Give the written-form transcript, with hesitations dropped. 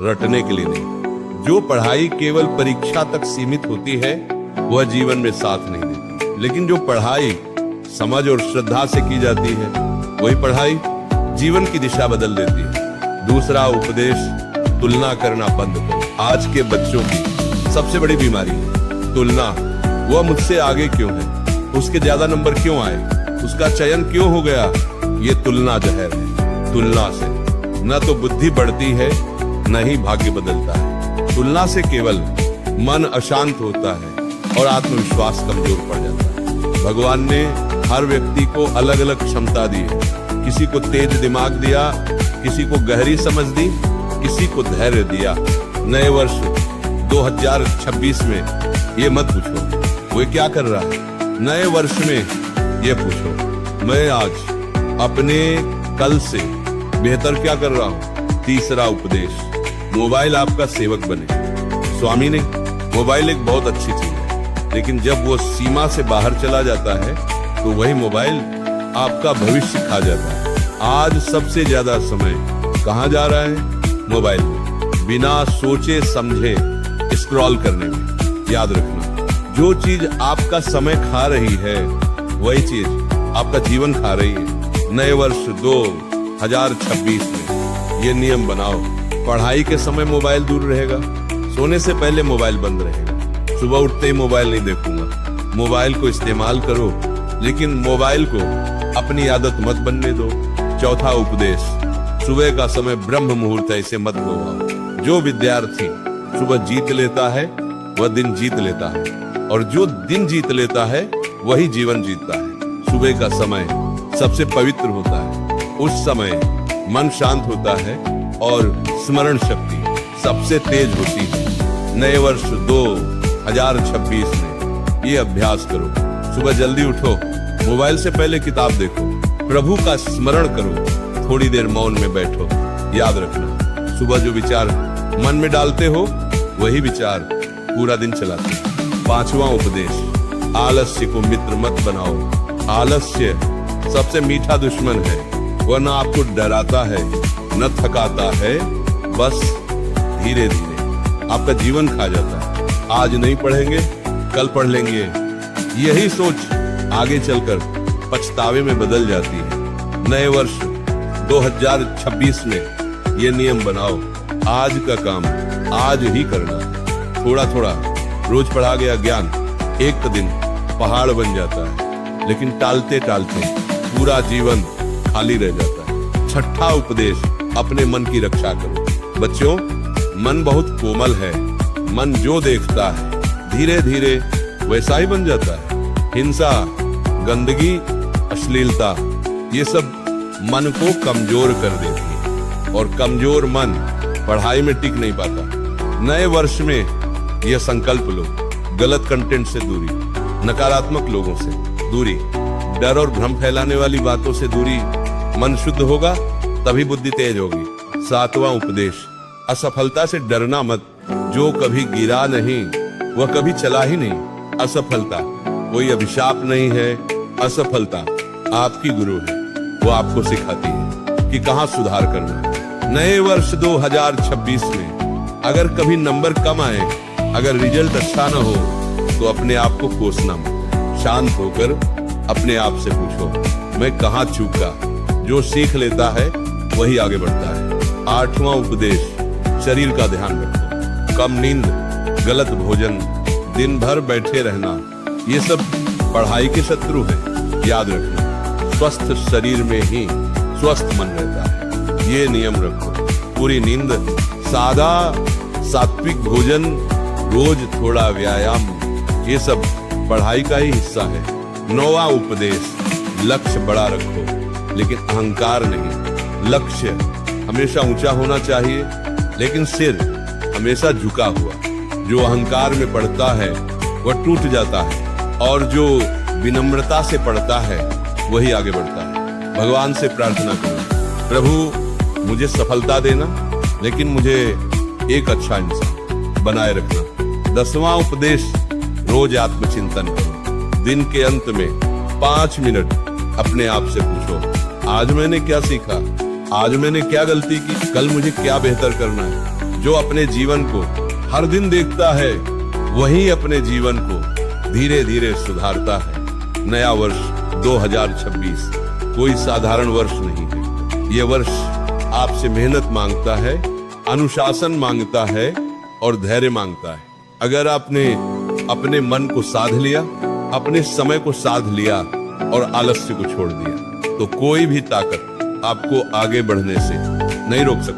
रटने के लिए नहीं। जो पढ़ाई केवल परीक्षा तक सीमित होती है वह जीवन में साथ नहीं देती, लेकिन जो पढ़ाई समझ और श्रद्धा से की जाती है वही पढ़ाई जीवन की दिशा बदल देती है। दूसरा उपदेश, तुलना करना बंद करो। आज के बच्चों की सबसे बड़ी बीमारी है तुलना। वह मुझसे आगे क्यों है, उसके ज्यादा नंबर क्यों आए, उसका चयन क्यों हो गया। ये तुलना जहर है। तुलना से न तो बुद्धि बढ़ती है न ही भाग्य बदलता है। तुलना से केवल मन अशांत होता है और आत्मविश्वास कमजोर पड़ जाता है। भगवान ने हर व्यक्ति को अलग अलग क्षमता दी है। किसी को तेज दिमाग दिया, किसी को गहरी समझ दी, किसी को धैर्य दिया। नए वर्ष 2026 में ये मत पूछो वो क्या कर रहा है, नए वर्ष में ये पूछो मैं आज अपने कल से बेहतर क्या कर रहा हूँ। तीसरा उपदेश, मोबाइल आपका सेवक बने स्वामी नहीं। मोबाइल एक बहुत अच्छी चीज है, लेकिन जब वो सीमा से बाहर चला जाता है तो वही मोबाइल आपका भविष्य खा जाता है। आज सबसे ज्यादा समय कहाँ जा रहा है, मोबाइल में, बिना सोचे समझे स्क्रॉल करने में। याद रखना, जो चीज आपका समय खा रही है वही चीज आपका जीवन खा रही है। नए वर्ष 2026 में ये नियम बनाओ, पढ़ाई के समय मोबाइल दूर रहेगा, सोने से पहले मोबाइल बंद रहेगा, सुबह उठते ही मोबाइल नहीं देखूंगा। मोबाइल को इस्तेमाल करो, लेकिन मोबाइल को अपनी आदत मत बनने दो। चौथा उपदेश, सुबह का समय ब्रह्म मुहूर्त है, इसे मत गवाओ। जो विद्यार्थी सुबह जीत लेता है वह दिन जीत लेता है, और जो दिन जीत लेता है वही जीवन जीतता है। सुबह का समय सबसे पवित्र होता है, उस समय मन शांत होता है और स्मरण शक्ति सबसे तेज होती है। नए वर्ष 2026 में ये अभ्यास करो। सुबह जल्दी उठो, मोबाइल से पहले किताब देखो, प्रभु का स्मरण करो, थोड़ी देर मौन में बैठो। याद रखना, सुबह जो विचार मन में डालते हो वही विचार पूरा दिन चलाते हैं। पांचवा उपदेश, आलस्य को मित्र मत बनाओ। आलस्य सबसे मीठा दुश्मन है, वह न आपको डराता है न थकाता है, बस धीरे धीरे आपका जीवन खा जाता है। आज नहीं पढ़ेंगे कल पढ़ लेंगे, यही सोच आगे चलकर पछतावे में बदल जाती है। नए वर्ष 2026 में ये नियम बनाओ, आज का काम आज ही करना है। थोड़ा थोड़ा रोज पढ़ा गया ज्ञान एक दिन पहाड़ बन जाता है, लेकिन टालते टालते पूरा जीवन खाली रह जाता है। छठा उपदेश, अपने मन की रक्षा करो। बच्चों, मन बहुत कोमल है, मन जो देखता है धीरे धीरे वैसा ही बन जाता है। हिंसा, गंदगी, अश्लीलता, ये सब मन को कमजोर कर देती है, और कमजोर मन पढ़ाई में टिक नहीं पाता। नए वर्ष में यह संकल्प लो, गलत कंटेंट से दूरी, नकारात्मक लोगों से दूरी, डर और भ्रम फैलाने वाली बातों से दूरी। मन शुद्ध होगा तभी बुद्धि तेज होगी। सातवां उपदेश, असफलता से डरना मत। जो कभी गिरा नहीं वह कभी चला ही नहीं। असफलता कोई अभिशाप नहीं है, असफलता आपकी गुरु है, वो आपको सिखाती है कि कहाँ सुधार करना है। नए वर्ष 2026 में अगर कभी नंबर कम आए, अगर रिजल्ट अच्छा न हो, तो अपने आप को कोसना मत। शांत होकर अपने आप से पूछो मैं कहाँ चूका। जो सीख लेता है वही आगे बढ़ता है। आठवां उपदेश, शरीर का ध्यान रखो। कम नींद, गलत भोजन, दिन भर बैठे रहना, ये सब पढ़ाई के शत्रु है। याद रखना, स्वस्थ शरीर में ही स्वस्थ मन रहता है। ये नियम रखो, पूरी नींद, सादा सात्विक भोजन, रोज थोड़ा व्यायाम, ये सब पढ़ाई का ही हिस्सा है। नौवां उपदेश, लक्ष्य बड़ा रखो लेकिन अहंकार नहीं। लक्ष्य हमेशा ऊंचा होना चाहिए, लेकिन सिर हमेशा झुका हुआ। जो अहंकार में पढ़ता है वह टूट जाता है, और जो विनम्रता से पढ़ता है वही आगे बढ़ता है। भगवान से प्रार्थना करो, प्रभु मुझे सफलता देना, लेकिन मुझे एक अच्छा इंसान बनाए रखना। 10वां उपदेश, रोज आत्मचिंतन करो। दिन के अंत में 5 मिनट अपने आप से पूछो, आज मैंने क्या सीखा, आज मैंने क्या गलती की, कल मुझे क्या बेहतर करना है। जो अपने जीवन को हर दिन देखता है वही अपने जीवन को धीरे धीरे सुधारता है। नया वर्ष 2026 कोई साधारण वर्ष नहीं है। ये वर्ष आपसे मेहनत मांगता है, अनुशासन मांगता है और धैर्य मांगता है। अगर आपने अपने मन को साध लिया, अपने समय को साध लिया और आलस्य को छोड़ दिया तो कोई भी ताकत आपको आगे बढ़ने से नहीं रोक सकती।